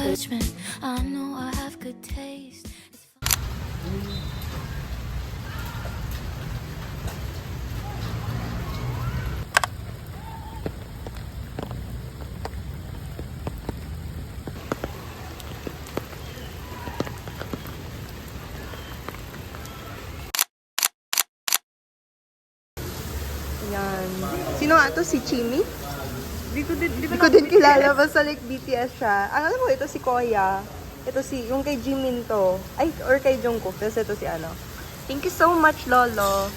judgment. I know I have good taste. Yan. Sino nga to? Si Chimi? Di Hindi ko din kilala. Basta like BTS siya. Ang alam mo, ito si Koya. Ito si, yung kay Jimin to. Ay, or kay Jungkook. Tapos ito si ano. Thank you so much, Lolo.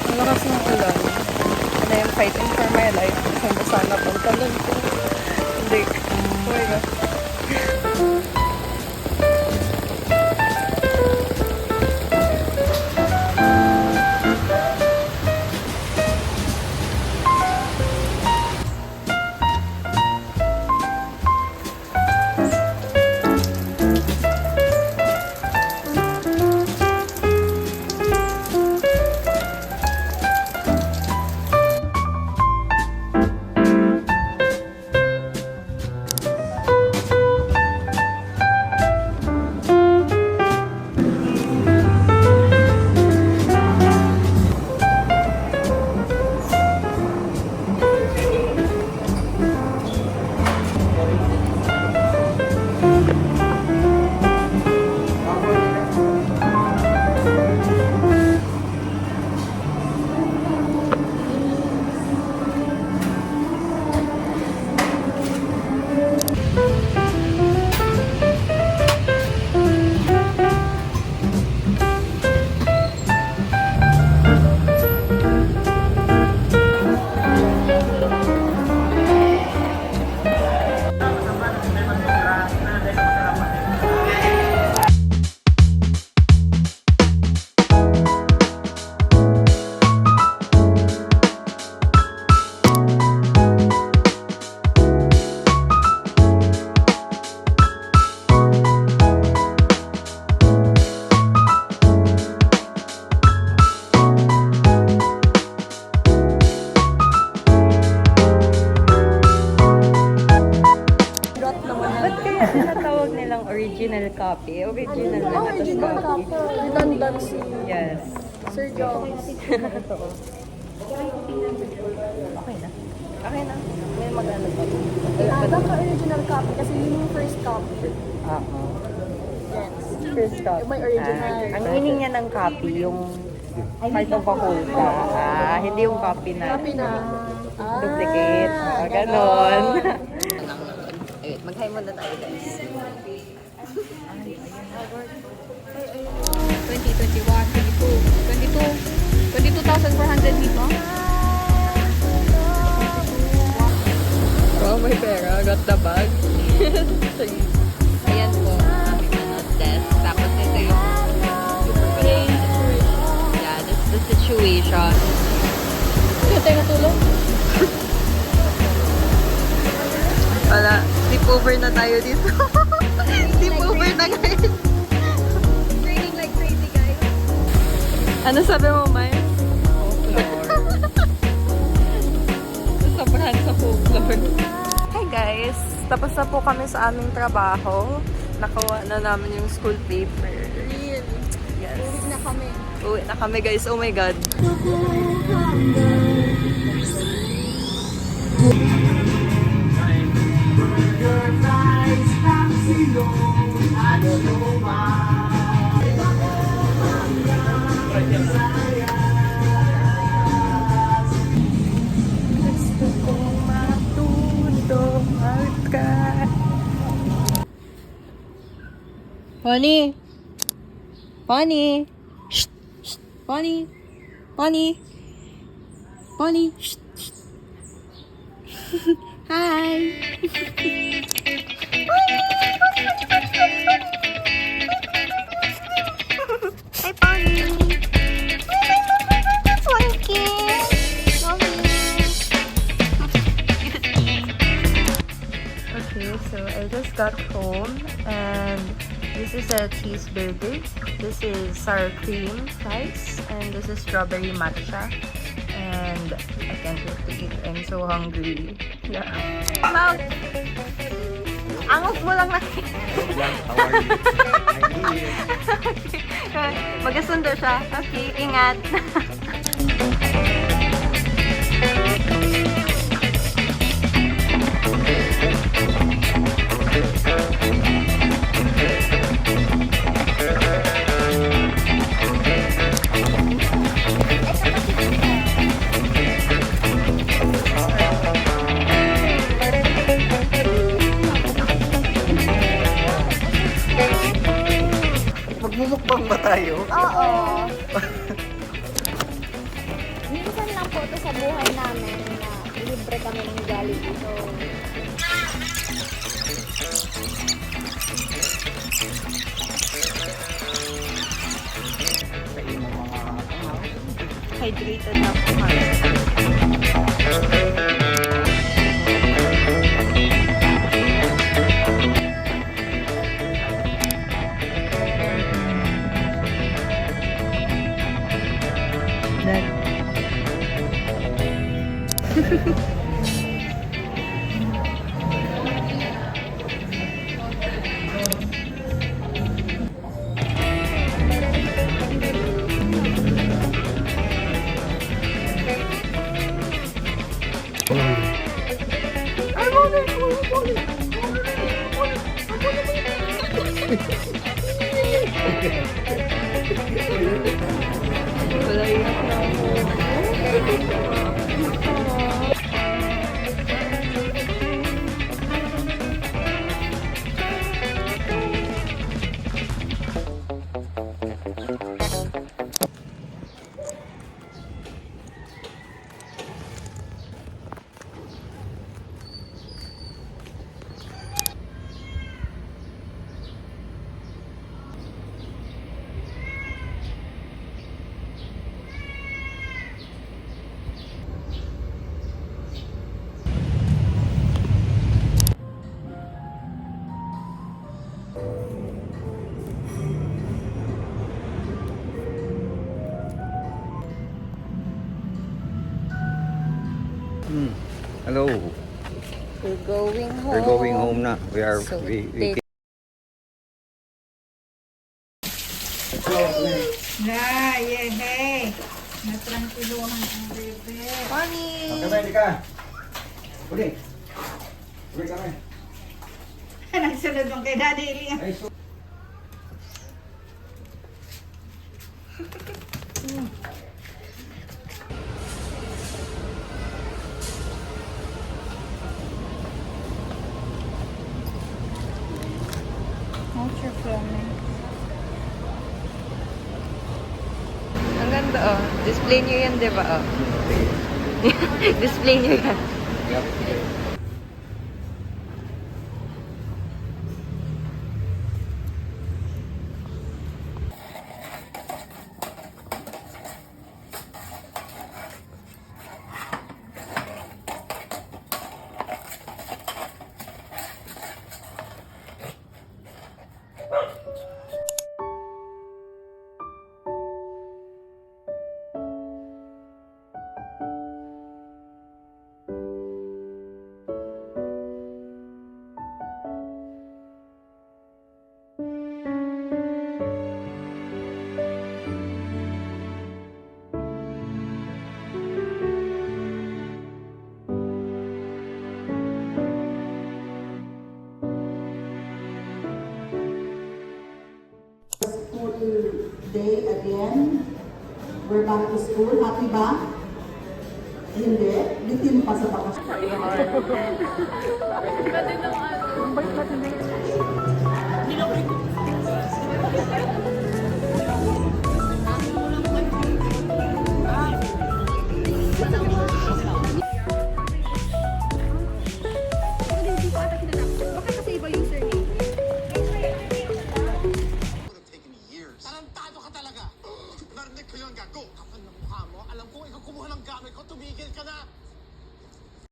Ang lakas ng ulan. Ano yung fighting for my life. Saan ba sana pantalon ko? Hindi. Oh my God. Tinatawag nilang original copy. Original na Original copy. copy. Redundancy. Yes. Sir Jones. Okay na. Okay na. May mag-ano pa. Baka original copy kasi yun yung first copy. Oo. Yes. First copy. May original. Ang meaning niya ng copy, yung part of a whole ka. Hindi yung copy na Copy na. duplicate. Ganon. Mag-hi muna tayo, guys. 22,400 dito. Oh, may pera. Got the bag. Ayan po. Desk. Tapos ito yung yeah, this is the situation. Kaya tayo natulog? Wala. Sleepover na tayo dito. Sleepover na ngayon. Raining like crazy, guys. Ano sabi mo, Mai? Sobrahan sa folklore. Hi guys! Tapos na po kami sa aming trabaho. Nakuha na namin yung school paper. Real. Yes. Uwi na kami. Uwi na kami guys. Oh my God. Gusto kong matulog ka. Bonnie! Bonnie! Shh! Shh! Bonnie! Bonnie! Bonnie! Shh! Shh! Hi! Hi, Bonnie! Okay, so I just got home and This is a cheeseburger. This is sour cream fries. And this is strawberry matcha. And I can't wait to eat. I'm so hungry. Yeah. Mouth! Angok mo lang na. How are you? I'm here. Magasundo siya. Okay, ingat. Magmumukbang ba tayo? Oo. Minsan lang po ito sa buhay namin na libre kami ng Jollibee. So, Hydrated na po kami. Wala iyak na ako. Hello. We're going home. We're going home na. We are So, we Na, yehe. Natranquiluhan ang bebe. Honey! Kami ka. Uli. Uli kami. Nagsunod mong kay Daddy Elian. Ay, so. Culture filming. Ang ganda oh. Display nyo yan, di ba? Oh. Display nyo yan. Yep. Day again. We're back to school. Happy ba? Hindi. Bitin pa sa bakasyon. bakit kasi iba yung surname? Taken years. Tarantado ka talaga! Narinig ko yung gago! Kapal na mukha mo, alam ko ikaw kumuha ng gamit ko, tumigil ka na!